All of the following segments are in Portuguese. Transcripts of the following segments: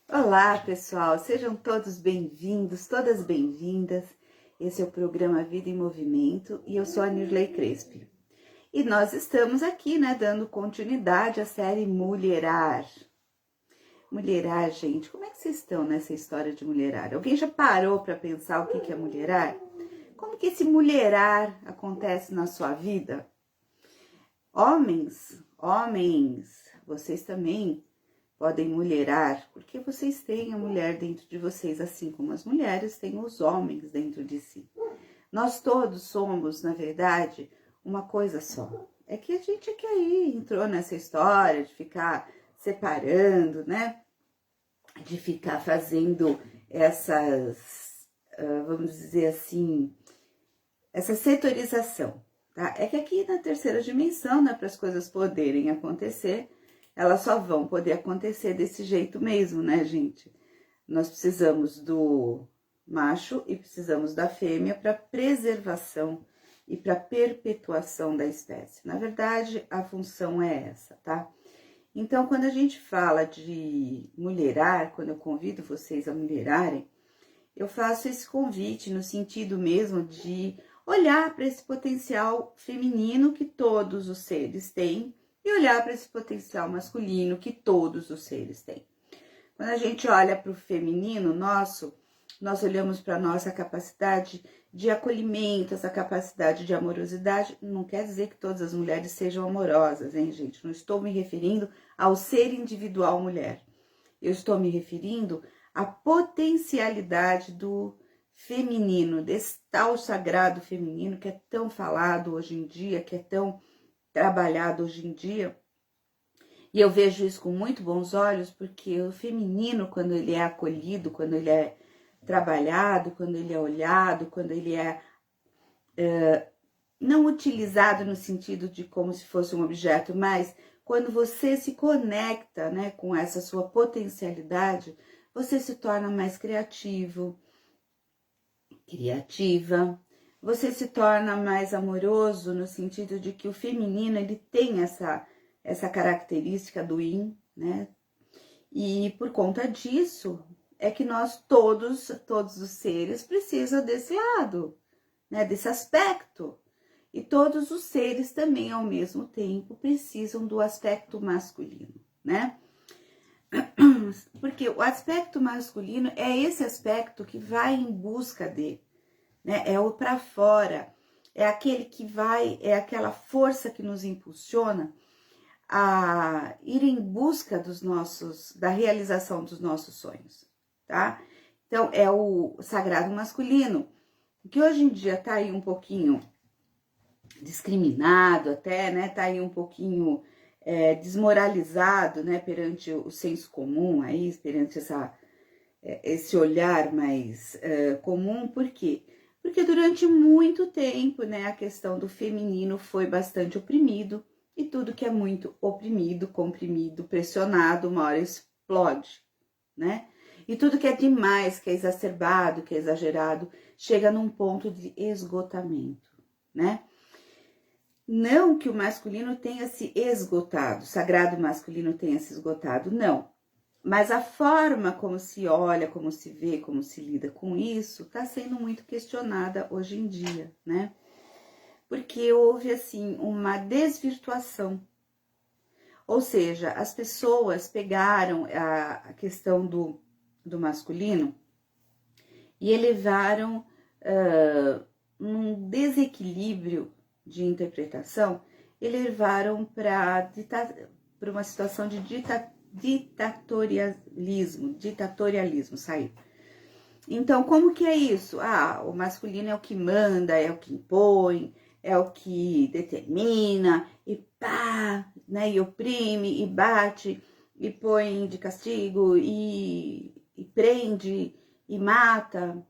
Olá, pessoal, sejam todos bem-vindos, todas bem-vindas. Esse é o programa Vida em Movimento e eu sou a Nirley Crespi. E nós estamos aqui, dando continuidade à série Mulherar. Mulherar, gente, como é que vocês estão nessa história de mulherar? Alguém já parou para pensar o que é mulherar? Como que esse mulherar acontece na sua vida? Homens, vocês também podem mulherar, porque vocês têm a mulher dentro de vocês, assim como as mulheres têm os homens dentro de si. Nós todos somos, na verdade, uma coisa só. É que a gente aqui aí entrou nessa história de ficar separando, De ficar fazendo essas, vamos dizer assim, essa setorização, tá? É que aqui na terceira dimensão, para as coisas poderem acontecer, elas só vão poder acontecer desse jeito mesmo, gente? Nós precisamos do macho e precisamos da fêmea para preservação e para perpetuação da espécie. Na verdade, a função é essa, tá? Então, quando a gente fala de mulherar, quando eu convido vocês a mulherarem, eu faço esse convite no sentido mesmo de olhar para esse potencial feminino que todos os seres têm e olhar para esse potencial masculino que todos os seres têm. Quando a gente olha para o feminino nosso, nós olhamos para a nossa capacidade de acolhimento, essa capacidade de amorosidade. Não quer dizer que todas as mulheres sejam amorosas, hein, gente? Não estou me referindo ao ser individual mulher. Eu estou me referindo à potencialidade do feminino, desse tal sagrado feminino que é tão falado hoje em dia, que é tão trabalhado hoje em dia. E eu vejo isso com muito bons olhos, porque o feminino, quando ele é acolhido, quando ele é trabalhado, quando ele é olhado, quando ele é não utilizado no sentido de como se fosse um objeto, mas quando você se conecta, com essa sua potencialidade, você se torna mais criativa, você se torna mais amoroso no sentido de que o feminino, ele tem essa característica do yin, E por conta disso, é que nós todos os seres precisam desse lado, desse aspecto. E todos os seres também, ao mesmo tempo, precisam do aspecto masculino, Porque o aspecto masculino é esse aspecto que vai em busca de, É o para fora, é aquele que vai, é aquela força que nos impulsiona a ir em busca da realização dos nossos sonhos, tá? Então, é o sagrado masculino, que hoje em dia tá aí um pouquinho discriminado até, tá aí um pouquinho desmoralizado, perante o senso comum aí, perante esse olhar mais comum. Por quê? Porque durante muito tempo, a questão do feminino foi bastante oprimido, e tudo que é muito oprimido, comprimido, pressionado, uma hora explode, E tudo que é demais, que é exacerbado, que é exagerado, chega num ponto de esgotamento, Não que o masculino tenha se esgotado, o sagrado masculino tenha se esgotado, não. Mas a forma como se olha, como se vê, como se lida com isso, está sendo muito questionada hoje em dia, Porque houve, assim, uma desvirtuação. Ou seja, as pessoas pegaram a questão do masculino e elevaram um desequilíbrio de interpretação, elevaram para uma situação de ditatorialismo, saiu. Então, como que é isso? O masculino é o que manda, é o que impõe, é o que determina, e pá, e oprime, e bate, e põe de castigo, e prende, e mata.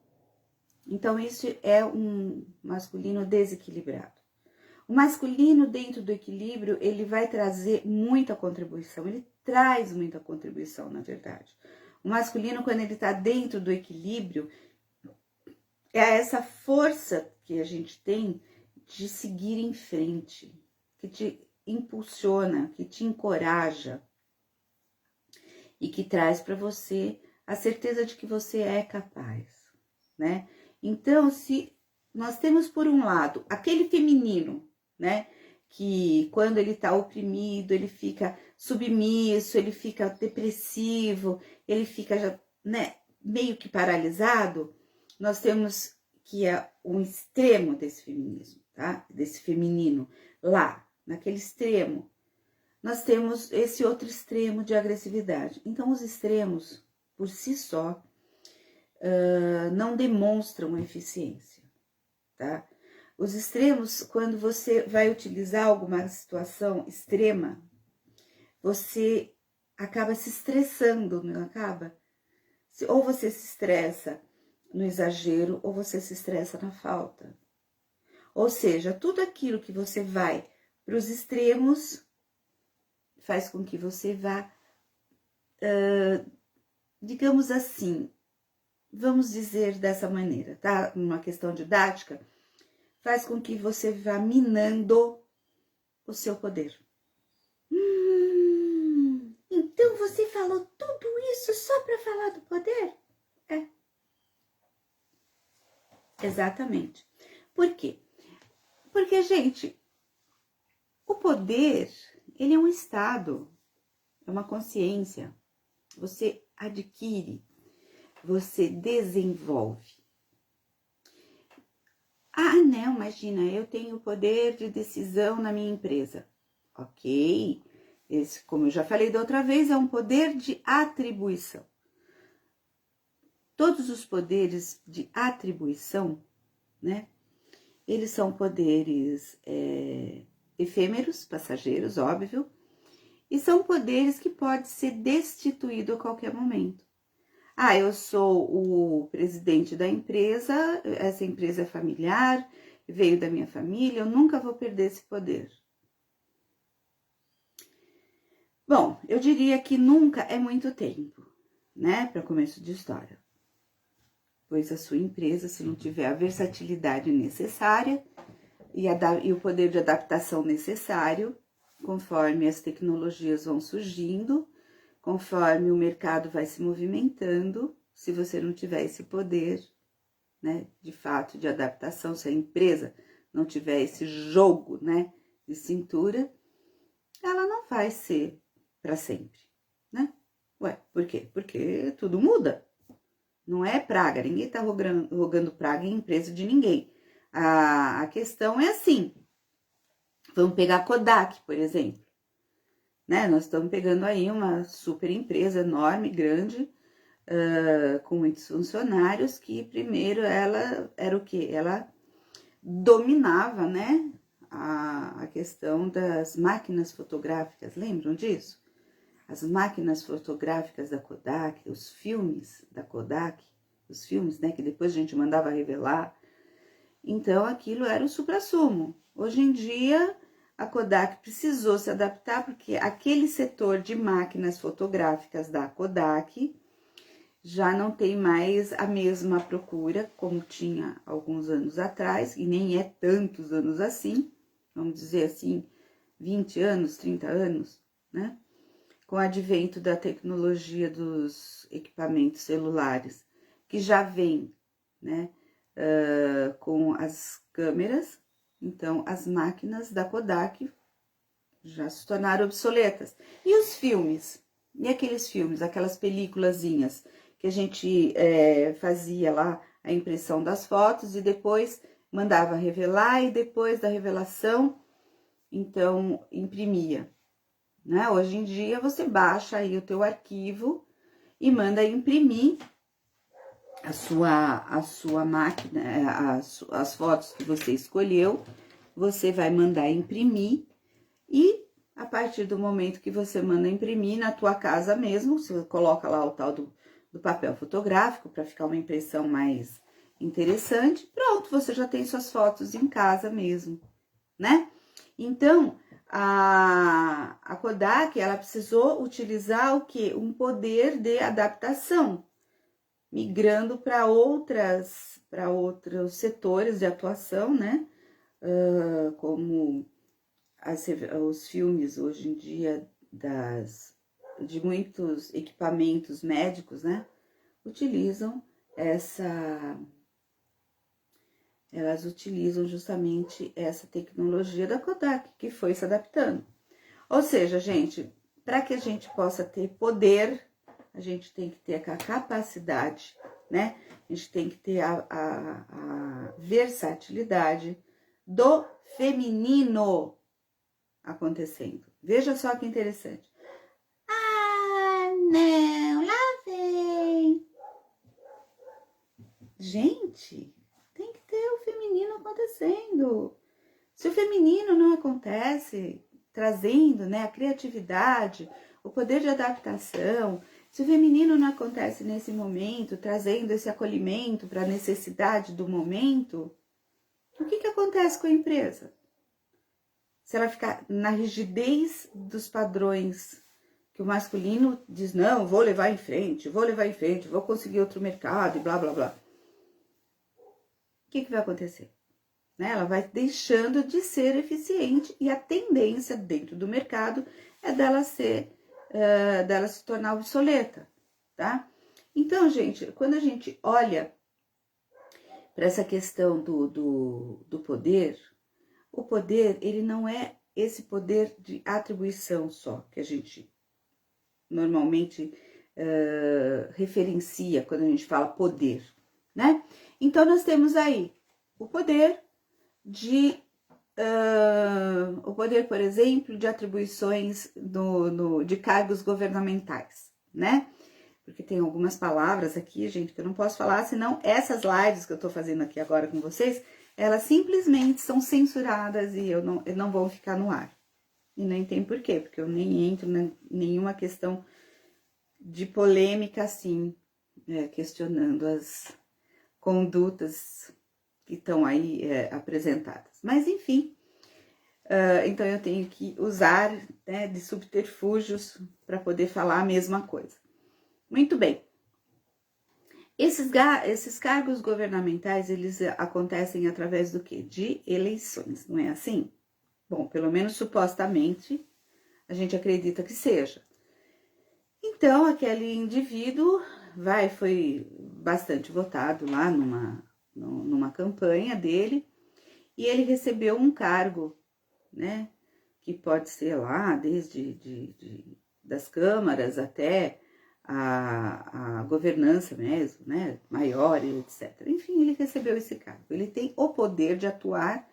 Então, isso é um masculino desequilibrado. O masculino, dentro do equilíbrio, ele vai trazer muita contribuição, ele traz muita contribuição, na verdade. O masculino, quando ele está dentro do equilíbrio, é essa força que a gente tem de seguir em frente, que te impulsiona, que te encoraja. e que traz para você a certeza de que você é capaz, né? Então, se nós temos por um lado aquele feminino, né, que quando ele tá oprimido, ele fica submisso, ele fica depressivo, ele fica, né, meio que paralisado, nós temos que é um extremo desse feminismo, tá? Desse feminino lá, naquele extremo. Nós temos esse outro extremo de agressividade. Então, os extremos, por si só, não demonstram eficiência, tá? Os extremos, quando você vai utilizar alguma situação extrema, você acaba se estressando, não acaba? Ou você se estressa no exagero, ou você se estressa na falta. Ou seja, tudo aquilo que você vai para os extremos faz com que você vá, digamos assim, vamos dizer dessa maneira, tá? Numa questão didática, faz com que você vá minando o seu poder. Então você falou tudo isso só para falar do poder? É. Exatamente. Por quê? Porque, gente, o poder, ele é um estado, é uma consciência. Você adquire, você desenvolve. Ah, não, imagina, eu tenho poder de decisão na minha empresa. Ok, esse, como eu já falei da outra vez, é um poder de atribuição. Todos os poderes de atribuição, né, eles são poderes efêmeros, passageiros, óbvio, e são poderes que podem ser destituídos a qualquer momento. Ah, eu sou o presidente da empresa, essa empresa é familiar, veio da minha família, eu nunca vou perder esse poder. Bom, eu diria que nunca é muito tempo, né, para começo de história. Pois a sua empresa, se não tiver a versatilidade necessária e o poder de adaptação necessário, conforme as tecnologias vão surgindo, conforme o mercado vai se movimentando, se você não tiver esse poder, né, de fato, de adaptação, se a empresa não tiver esse jogo, né, de cintura, ela não vai ser para sempre, né? Ué, por quê? Porque tudo muda. Não é praga, ninguém tá rogando praga em empresa de ninguém. A questão é assim, vamos pegar a Kodak, por exemplo. Né? Nós estamos pegando aí uma super empresa enorme, grande, com muitos funcionários, que primeiro ela era o quê? Ela dominava, né, a questão das máquinas fotográficas, lembram disso? As máquinas fotográficas da Kodak, os filmes da Kodak, os filmes, né, que depois a gente mandava revelar. Então, aquilo era o suprassumo. Hoje em dia, a Kodak precisou se adaptar porque aquele setor de máquinas fotográficas da Kodak já não tem mais a mesma procura como tinha alguns anos atrás, e nem é tantos anos assim, vamos dizer assim, 20 anos, 30 anos, né? Com o advento da tecnologia dos equipamentos celulares, que já vem, né, com as câmeras. Então, as máquinas da Kodak já se tornaram obsoletas. E os filmes? E aqueles filmes, aquelas peliculazinhas que a gente fazia lá a impressão das fotos e depois mandava revelar e depois da revelação, então, imprimia. Né? Hoje em dia, você baixa aí o teu arquivo e manda imprimir a sua máquina, as fotos que você escolheu, você vai mandar imprimir e a partir do momento que você manda imprimir na tua casa mesmo, você coloca lá o tal do papel fotográfico para ficar uma impressão mais interessante, pronto, você já tem suas fotos em casa mesmo, né? Então, a Kodak, ela precisou utilizar o quê? Um poder de adaptação, migrando para outros setores de atuação, né? Como os filmes hoje em dia de muitos equipamentos médicos, né? Elas utilizam justamente essa tecnologia da Kodak, que foi se adaptando. Ou seja, gente, para que a gente possa ter poder, a gente tem que ter a capacidade, né? A gente tem que ter a versatilidade do feminino acontecendo. Veja só que interessante. Ah, não, lá vem. Gente, tem que ter o feminino acontecendo. Se o feminino não acontece, trazendo, né, a criatividade, o poder de adaptação, se o feminino não acontece nesse momento, trazendo esse acolhimento para a necessidade do momento, o que acontece com a empresa? Se ela ficar na rigidez dos padrões que o masculino diz, não, vou levar em frente, vou conseguir outro mercado e blá, blá, blá. O que vai acontecer? Né? Ela vai deixando de ser eficiente e a tendência dentro do mercado é dela se tornar obsoleta, tá? Então, gente, quando a gente olha para essa questão do poder, o poder, ele não é esse poder de atribuição só, que a gente normalmente referencia quando a gente fala poder, né? Então, nós temos aí o poder por exemplo, de atribuições de cargos governamentais, né? Porque tem algumas palavras aqui, gente, que eu não posso falar, senão essas lives que eu tô fazendo aqui agora com vocês, elas simplesmente são censuradas e não vão ficar no ar. E nem tem porquê, porque eu nem entro em nenhuma questão de polêmica assim, questionando as condutas que estão aí apresentadas. Mas, enfim, então eu tenho que usar, né, de subterfúgios para poder falar a mesma coisa. Muito bem. Esses cargos governamentais, eles acontecem através do quê? De eleições, não é assim? Bom, pelo menos supostamente, a gente acredita que seja. Então, aquele indivíduo foi bastante votado lá numa campanha dele, e ele recebeu um cargo, né, que pode ser lá desde das câmaras até a governança mesmo, né, maior e etc. Enfim, ele recebeu esse cargo. Ele tem o poder de atuar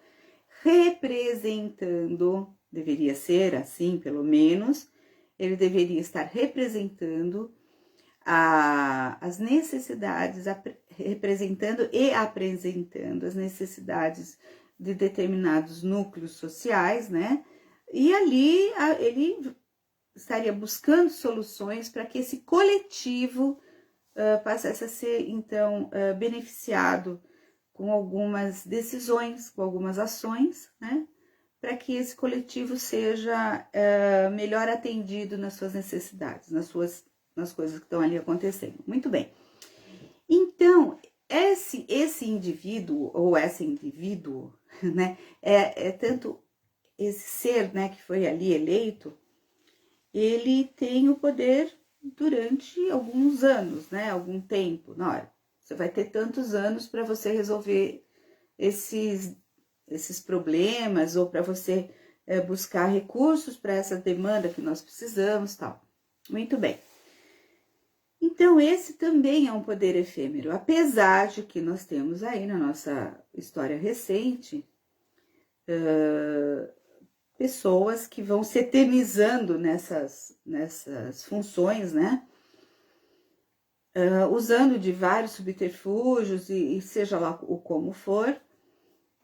representando, deveria ser assim pelo menos, ele deveria estar representando as necessidades, representando e apresentando as necessidades de determinados núcleos sociais, né? E ali ele estaria buscando soluções para que esse coletivo passasse a ser, então, beneficiado com algumas decisões, com algumas ações, né? Para que esse coletivo seja melhor atendido nas suas necessidades, nas coisas que estão ali acontecendo. Muito bem. Então, esse indivíduo ou essa indivíduo, né, tanto esse ser, né, que foi ali eleito, ele tem o poder durante alguns anos, né, algum tempo. Olha, você vai ter tantos anos para você resolver esses problemas ou para você buscar recursos para essa demanda que nós precisamos, tal. Muito bem. Então, esse também é um poder efêmero, apesar de que nós temos aí na nossa história recente pessoas que vão se eternizando nessas funções, né? Usando de vários subterfúgios e seja lá o como for,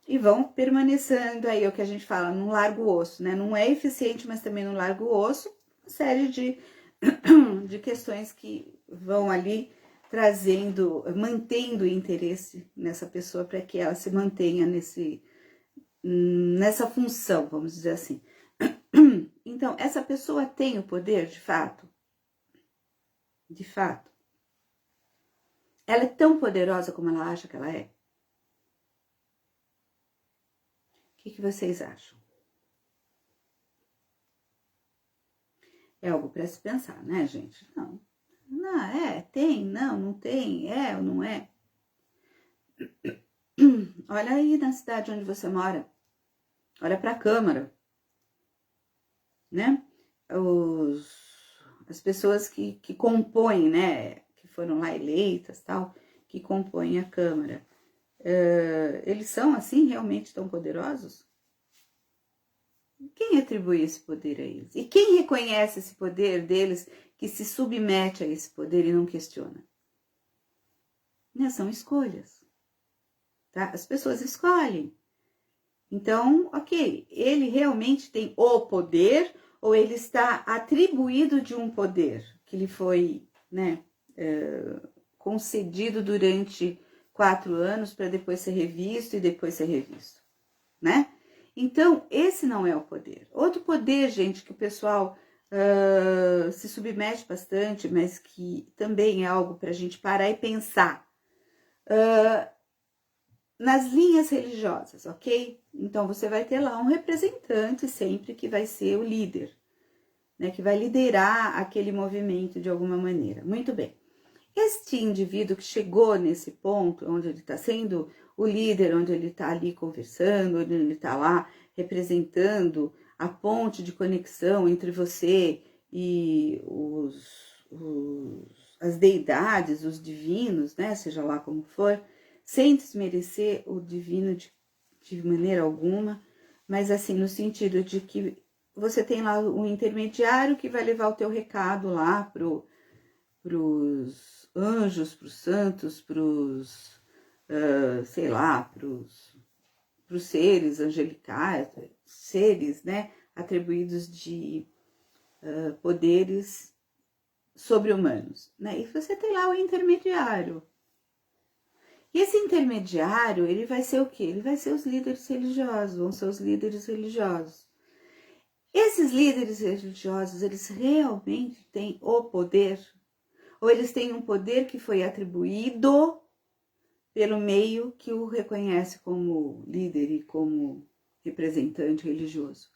e vão permanecendo aí, o que a gente fala, num largo osso, né? Não é eficiente, mas também no largo osso, uma série de questões que vão ali mantendo o interesse nessa pessoa para que ela se mantenha nessa função, vamos dizer assim. Então, essa pessoa tem o poder, de fato? De fato. Ela é tão poderosa como ela acha que ela é? O que vocês acham? É algo para se pensar, né, gente? Não, tem, não tem, é ou não é? Olha aí na cidade onde você mora, olha para a Câmara, né? As pessoas que compõem, né, que foram lá eleitas, tal, que compõem a Câmara, eles são, assim, realmente tão poderosos? Quem atribui esse poder a eles? E quem reconhece esse poder deles, que se submete a esse poder e não questiona? Né? São escolhas, tá? As pessoas escolhem. Então, ok, ele realmente tem o poder ou ele está atribuído de um poder que lhe foi, né, concedido durante 4 anos para depois ser revisto e depois ser revisto, né? Então, esse não é o poder. Outro poder, gente, que o pessoal se submete bastante, mas que também é algo para a gente parar e pensar. Nas linhas religiosas, ok? Então, você vai ter lá um representante sempre que vai ser o líder, né? Que vai liderar aquele movimento de alguma maneira. Muito bem. Este indivíduo que chegou nesse ponto, onde ele está sendo o líder, onde ele está ali conversando, onde ele está lá representando a ponte de conexão entre você e as deidades, os divinos, né? Seja lá como for, sem desmerecer o divino de maneira alguma, mas assim, no sentido de que você tem lá um intermediário que vai levar o teu recado lá pros anjos, pros santos, pros, sei lá, pros seres angelicais, seres, né, atribuídos de poderes sobre-humanos, né? E você tem lá o intermediário. E esse intermediário, ele vai ser o quê? Ele vai ser os líderes religiosos, vão ser os líderes religiosos. Esses líderes religiosos, eles realmente têm o poder? Ou eles têm um poder que foi atribuído pelo meio que o reconhece como líder e como representante religioso?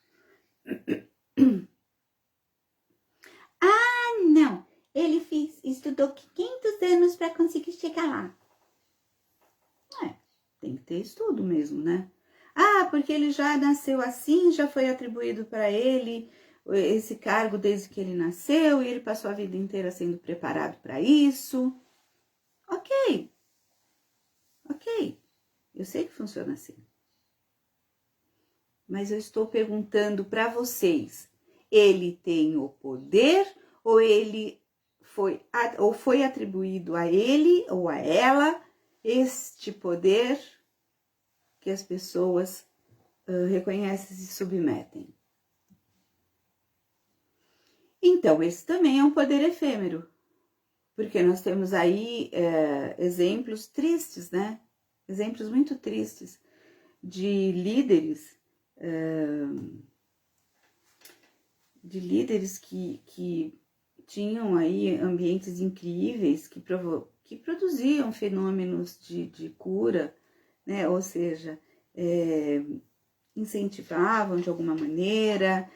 Ah, não! Ele estudou 500 anos para conseguir chegar lá. Tem que ter estudo mesmo, né? Ah, porque ele já nasceu assim, já foi atribuído para ele esse cargo desde que ele nasceu e ele passou a vida inteira sendo preparado para isso. Ok, eu sei que funciona assim. Mas eu estou perguntando para vocês, ele tem o poder ou foi atribuído a ele ou a ela este poder que as pessoas reconhecem e se submetem? Então, esse também é um poder efêmero, porque nós temos aí exemplos tristes, né? Exemplos muito tristes de líderes, que tinham aí ambientes incríveis, que produziam fenômenos de cura, né? Ou seja, incentivavam de alguma maneira,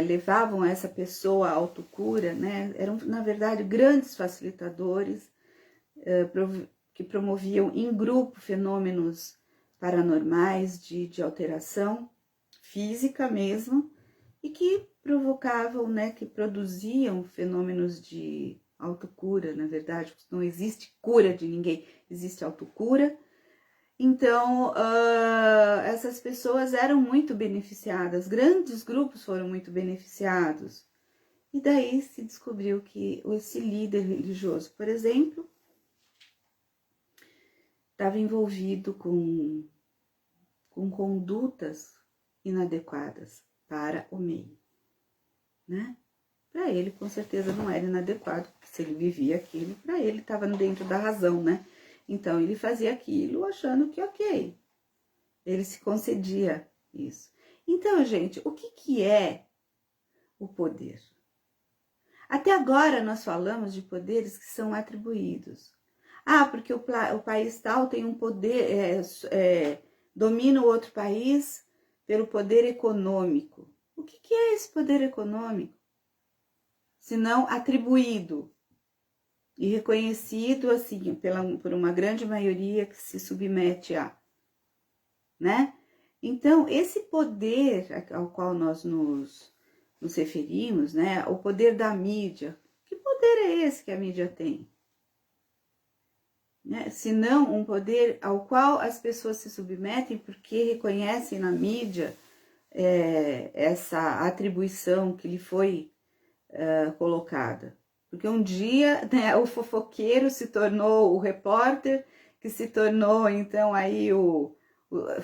levavam essa pessoa à autocura, né? Eram, na verdade, grandes facilitadores que promoviam em grupo fenômenos paranormais de alteração física mesmo, e que provocavam, né, que produziam fenômenos de autocura, na verdade, não existe cura de ninguém, existe autocura. Então, essas pessoas eram muito beneficiadas, grandes grupos foram muito beneficiados. E daí se descobriu que esse líder religioso, por exemplo, estava envolvido com condutas inadequadas para o meio, né? Para ele, com certeza, não era inadequado, porque se ele vivia aquilo, para ele estava dentro da razão, né? Então, ele fazia aquilo achando que ok, ele se concedia isso. Então, gente, o que é o poder? Até agora nós falamos de poderes que são atribuídos. Ah, porque o país tal tem um poder, domina o outro país pelo poder econômico. O que é esse poder econômico? senão atribuído e reconhecido assim por uma grande maioria que se submete a, né? Então, esse poder ao qual nós nos referimos, né? O poder da mídia. Que poder é esse que a mídia tem? Né? Se não um poder ao qual as pessoas se submetem porque reconhecem na mídia essa atribuição que lhe foi colocada. Porque um dia, né, o fofoqueiro se tornou o repórter, que se tornou então aí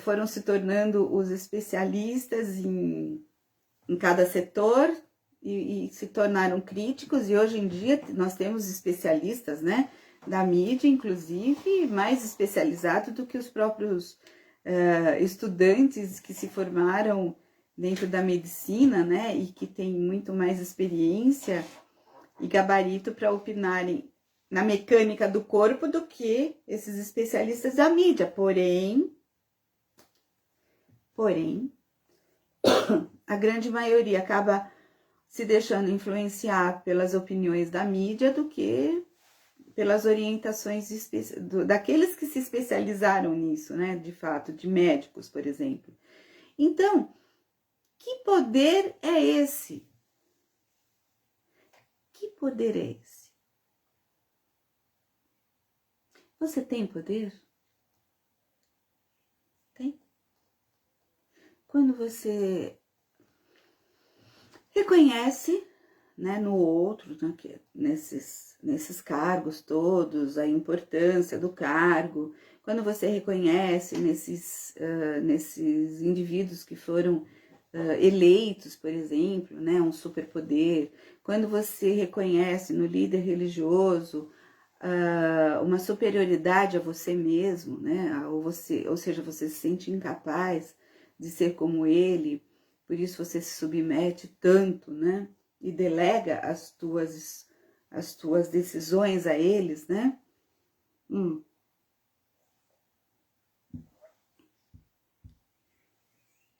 foram se tornando os especialistas em cada setor e se tornaram críticos, e hoje em dia nós temos especialistas, né, da mídia, inclusive, mais especializados do que os próprios estudantes que se formaram dentro da medicina, né, e que têm muito mais experiência e gabarito para opinarem na mecânica do corpo do que esses especialistas da mídia. Porém, a grande maioria acaba se deixando influenciar pelas opiniões da mídia do que pelas orientações daqueles que se especializaram nisso, né? De fato, de médicos, por exemplo. Então, que poder é esse? Que poder é esse? Você tem poder? Tem? Quando você reconhece, né, no outro, nesses cargos todos, a importância do cargo, quando você reconhece nesses indivíduos que foram eleitos, por exemplo, né, um superpoder, quando você reconhece no líder religioso uma superioridade a você mesmo, né, ou seja, você se sente incapaz de ser como ele, por isso você se submete tanto, né, e delega as tuas decisões a eles, né?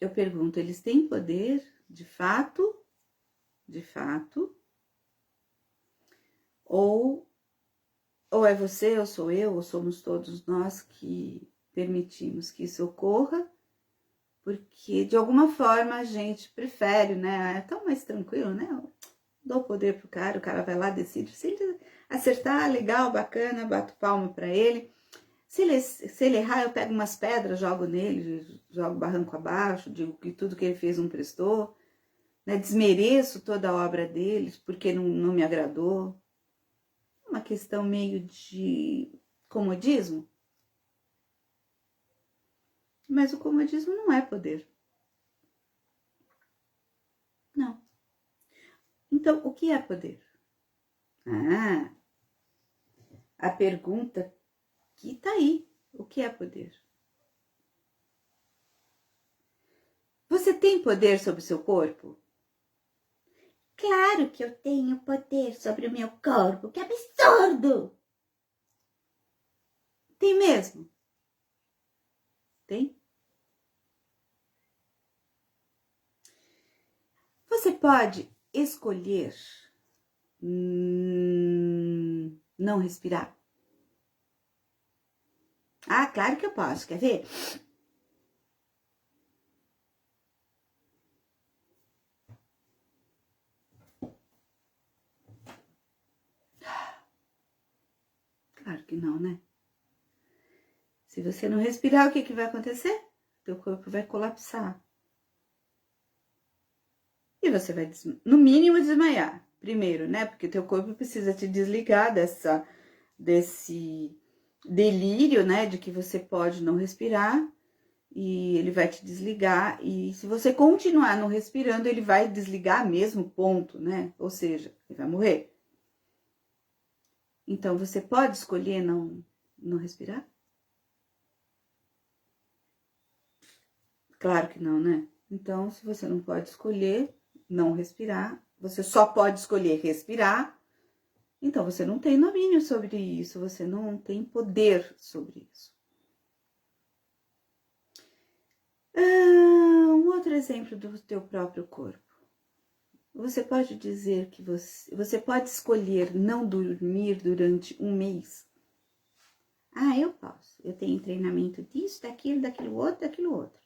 Eu pergunto, eles têm poder de fato? De fato? Ou é você, ou sou eu, ou somos todos nós que permitimos que isso ocorra, porque de alguma forma a gente prefere, né? É tão mais tranquilo, né? Eu dou o poder pro cara, o cara vai lá, decide. Se ele acertar, legal, bacana, bato palma para ele. Se ele errar, eu pego umas pedras, jogo nele, jogo barranco abaixo, digo que tudo que ele fez não prestou, né? Desmereço toda a obra deles porque não me agradou. Uma questão meio de comodismo. Mas o comodismo não é poder. Não. Então, o que é poder? A pergunta que tá aí. O que é poder? Você tem poder sobre o seu corpo? Claro que eu tenho poder sobre o meu corpo. Que absurdo! Tem mesmo? Tem? Você pode escolher não respirar? Ah, claro que eu posso. Quer ver? Claro que não, né? Se você não respirar, o que vai acontecer? Teu corpo vai colapsar. E você vai, no mínimo, desmaiar. Primeiro, né? Porque teu corpo precisa te desligar desse delírio, né? De que você pode não respirar. E ele vai te desligar. E se você continuar não respirando, ele vai desligar mesmo, ponto, né? Ou seja, ele vai morrer. Então, você pode escolher não respirar? Claro que não, né? Então, se você não pode escolher não respirar, você só pode escolher respirar, então você não tem domínio sobre isso, você não tem poder sobre isso. Um outro exemplo do teu próprio corpo. Você pode dizer que você pode escolher não dormir durante um mês? Ah, eu posso. Eu tenho treinamento disso, daquilo outro.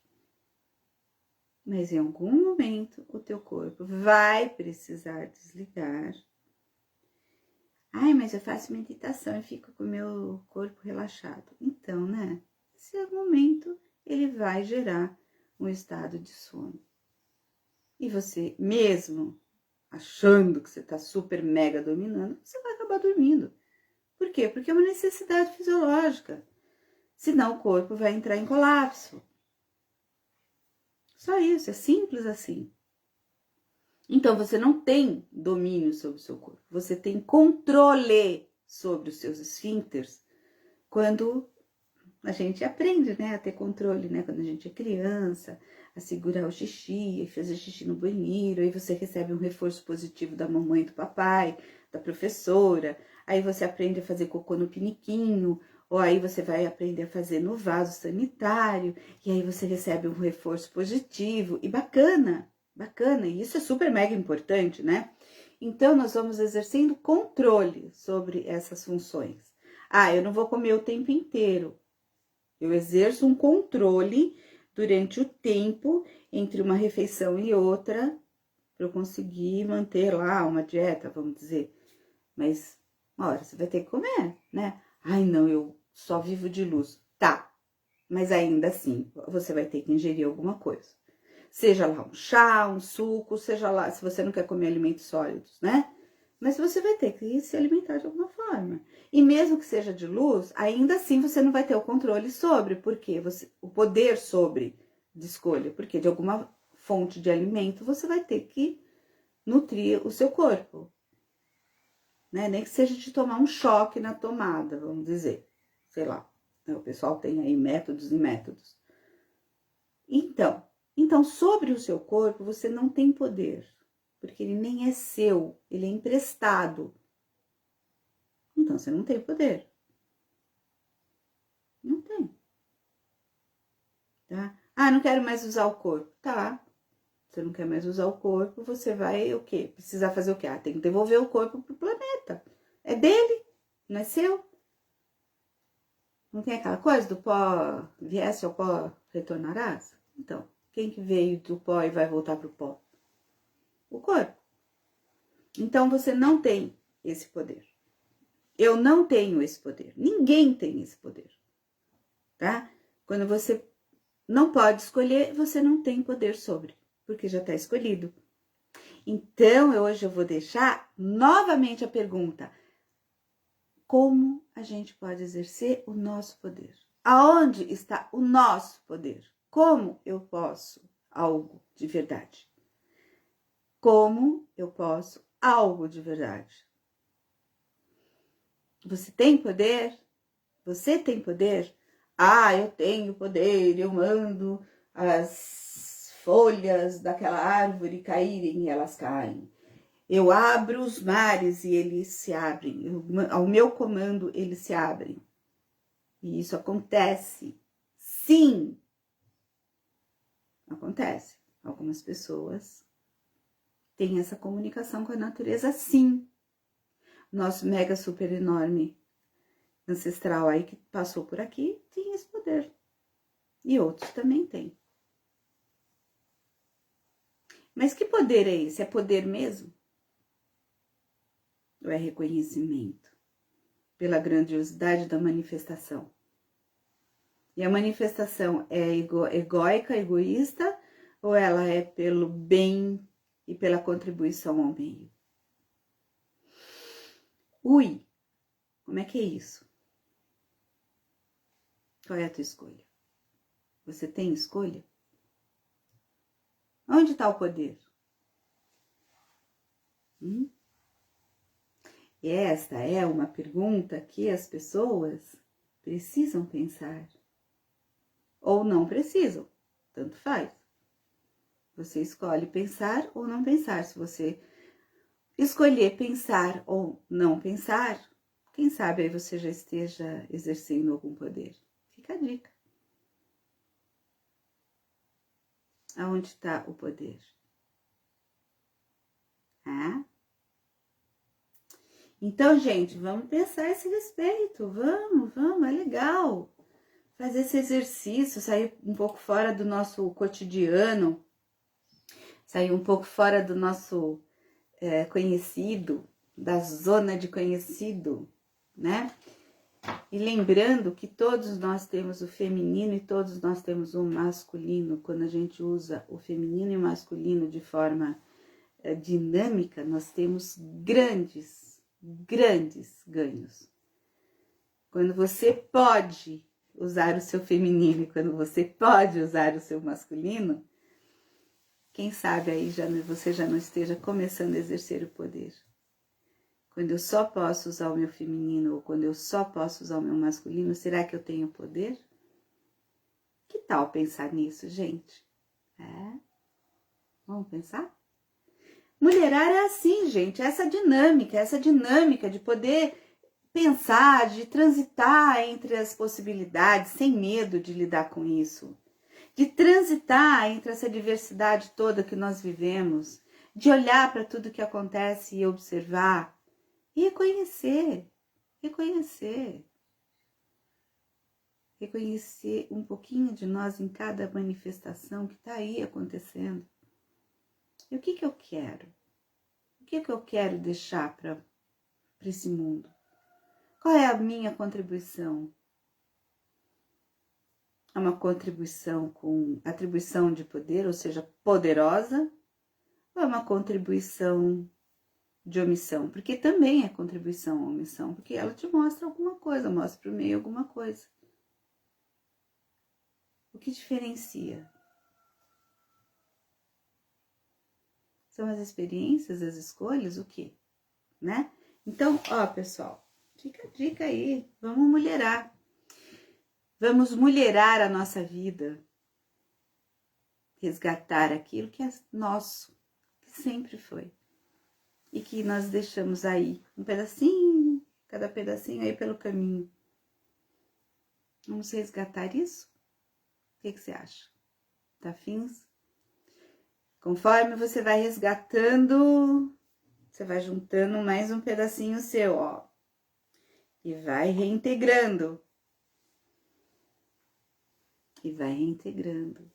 Mas em algum momento o teu corpo vai precisar desligar. Ai, mas eu faço meditação e fico com o meu corpo relaxado. Então, né? Esse momento ele vai gerar um estado de sono. E você, mesmo achando que você tá super mega dominando, você vai acabar dormindo. Por quê? Porque é uma necessidade fisiológica. Senão o corpo vai entrar em colapso. Só isso, é simples assim. Então você não tem domínio sobre o seu corpo. Você tem controle sobre os seus esfíncteres quando a gente aprende, né, a ter controle, né, quando a gente é criança, a segurar o xixi, e fazer xixi no banheiro, aí você recebe um reforço positivo da mamãe e do papai, da professora, aí você aprende a fazer cocô no piniquinho, ou aí você vai aprender a fazer no vaso sanitário, e aí você recebe um reforço positivo, e bacana, e isso é super mega importante, né? Então, nós vamos exercendo controle sobre essas funções. Ah, eu não vou comer o tempo inteiro. Eu exerço um controle durante o tempo entre uma refeição e outra para eu conseguir manter lá uma dieta, vamos dizer. Mas uma hora você vai ter que comer, né? Ai, não, eu só vivo de luz. Tá, mas ainda assim você vai ter que ingerir alguma coisa. Seja lá um chá, um suco, seja lá, se você não quer comer alimentos sólidos, né? Mas você vai ter que se alimentar de alguma forma. E mesmo que seja de luz, ainda assim você não vai ter o controle sobre, porque o poder sobre de escolha, porque de alguma fonte de alimento você vai ter que nutrir o seu corpo, né? Nem que seja de tomar um choque na tomada, vamos dizer, sei lá. O pessoal tem aí métodos e métodos. Então, sobre o seu corpo você não tem poder, porque ele nem é seu, ele é emprestado. Então, você não tem poder. Não tem. Tá? Ah, não quero mais usar o corpo. Tá. Você não quer mais usar o corpo, você vai o quê? Precisar fazer o quê? Ah, tem que devolver o corpo pro planeta. É dele, não é seu. Não tem aquela coisa do pó, viesse ao pó, retornarás? Então, quem que veio do pó e vai voltar pro pó? O corpo. Então, você não tem esse poder. Eu não tenho esse poder. Ninguém tem esse poder. Tá? Quando você não pode escolher, você não tem poder sobre, porque já está escolhido. Então, hoje eu vou deixar novamente a pergunta: como a gente pode exercer o nosso poder? Aonde está o nosso poder? Como eu posso algo de verdade? Como eu posso algo de verdade? Você tem poder? Você tem poder? Ah, eu tenho poder, eu mando as folhas daquela árvore caírem e elas caem. Eu abro os mares e eles se abrem. Ao meu comando, eles se abrem. E isso acontece. Sim, acontece. Algumas pessoas têm essa comunicação com a natureza, sim. Nosso mega super enorme ancestral aí que passou por aqui tem esse poder. E outros também têm. Mas que poder é esse? É poder mesmo? Ou é reconhecimento pela grandiosidade da manifestação? E a manifestação é egóica, egoísta, ou ela é pelo bem e pela contribuição ao meio? Ui, como é que é isso? Qual é a tua escolha? Você tem escolha? Onde está o poder? E esta é uma pergunta que as pessoas precisam pensar. Ou não precisam, tanto faz. Você escolhe pensar ou não pensar. Se você escolher pensar ou não pensar, quem sabe aí você já esteja exercendo algum poder. Fica a dica. Aonde está o poder? né? Então, gente, vamos pensar a esse respeito, vamos, é legal fazer esse exercício, sair um pouco fora do nosso cotidiano, sair um pouco fora do nosso conhecido, da zona de conhecido, né? E lembrando que todos nós temos o feminino e todos nós temos o masculino. Quando a gente usa o feminino e o masculino de forma dinâmica, nós temos grandes ganhos. Quando você pode usar o seu feminino e quando você pode usar o seu masculino, quem sabe aí você já não esteja começando a exercer o poder. Quando eu só posso usar o meu feminino ou quando eu só posso usar o meu masculino, será que eu tenho poder? Que tal pensar nisso, gente? Vamos pensar? Mulherar é assim, gente, essa dinâmica de poder pensar, de transitar entre as possibilidades, sem medo de lidar com isso. De transitar entre essa diversidade toda que nós vivemos, de olhar para tudo que acontece e observar, e reconhecer um pouquinho de nós em cada manifestação que está aí acontecendo. E o que eu quero? O que eu quero deixar para esse mundo? Qual é a minha contribuição? É uma contribuição com atribuição de poder, ou seja, poderosa, ou é uma contribuição de omissão? Porque também é contribuição ou omissão, porque ela te mostra alguma coisa, mostra para o meio alguma coisa. O que diferencia? São as experiências, as escolhas, o quê? Né? Então, ó, pessoal, fica a dica aí, vamos mulherar. Vamos mulherar a nossa vida. Resgatar aquilo que é nosso, que sempre foi. E que nós deixamos aí, um pedacinho, cada pedacinho aí pelo caminho. Vamos resgatar isso? O que você acha? Tá afins? Conforme você vai resgatando, você vai juntando mais um pedacinho seu, ó. E vai reintegrando. E vai reintegrando.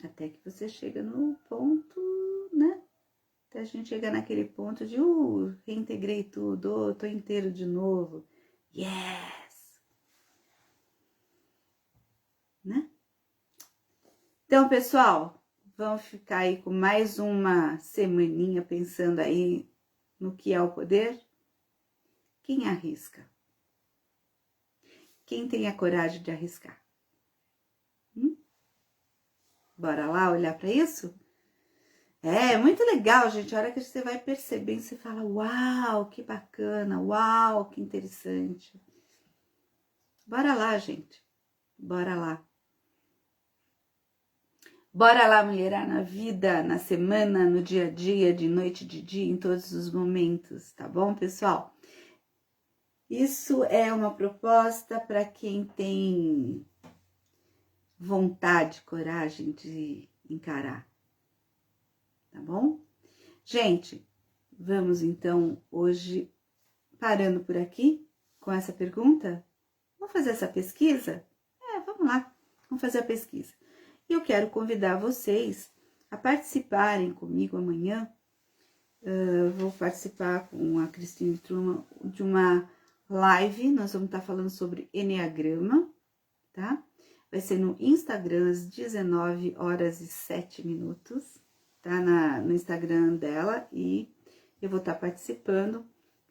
Até que você chega no ponto, né? Até a gente chegar naquele ponto de, reintegrei tudo, tô inteiro de novo. Yes! Né? Então, pessoal, vamos ficar aí com mais uma semaninha pensando aí no que é o poder? Quem arrisca? Quem tem a coragem de arriscar? Bora lá olhar para isso? É muito legal, gente. A hora que você vai percebendo, você fala, uau, que bacana, uau, que interessante. Bora lá, gente. Bora lá. Bora lá, mulherar na vida, na semana, no dia a dia, de noite, de dia, em todos os momentos, tá bom, pessoal? Isso é uma proposta para quem tem vontade, coragem de encarar, tá bom? Gente, vamos então hoje parando por aqui com essa pergunta? Vamos fazer essa pesquisa? Vamos lá, vamos fazer a pesquisa. E eu quero convidar vocês a participarem comigo amanhã. Vou participar com a Cristine Truman de uma live. Nós vamos estar falando sobre Enneagrama, tá? Vai ser no Instagram às 19h07, tá? No Instagram dela, e eu vou estar participando.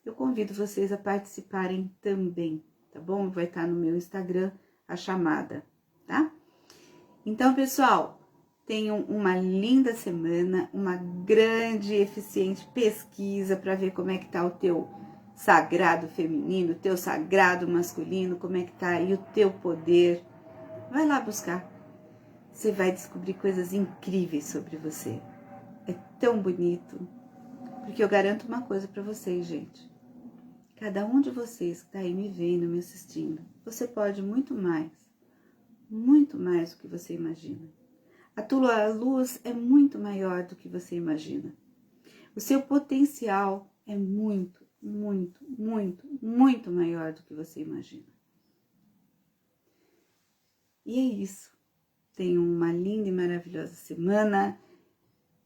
Eu convido vocês a participarem também, tá bom? Vai estar no meu Instagram a chamada, tá? Então, pessoal, tenham uma linda semana, uma grande e eficiente pesquisa para ver como é que tá o teu sagrado feminino, o teu sagrado masculino, como é que tá aí o teu poder. Vai lá buscar. Você vai descobrir coisas incríveis sobre você. É tão bonito. Porque eu garanto uma coisa para vocês, gente. Cada um de vocês que tá aí me vendo, me assistindo, você pode muito mais do que você imagina. A tua luz é muito maior do que você imagina. O seu potencial é muito, muito, muito, muito maior do que você imagina. E é isso. Tenha uma linda e maravilhosa semana.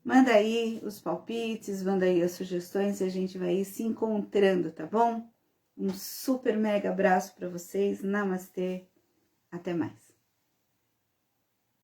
Manda aí os palpites, manda aí as sugestões e a gente vai ir se encontrando, tá bom? Um super mega abraço para vocês. Namastê. Até mais.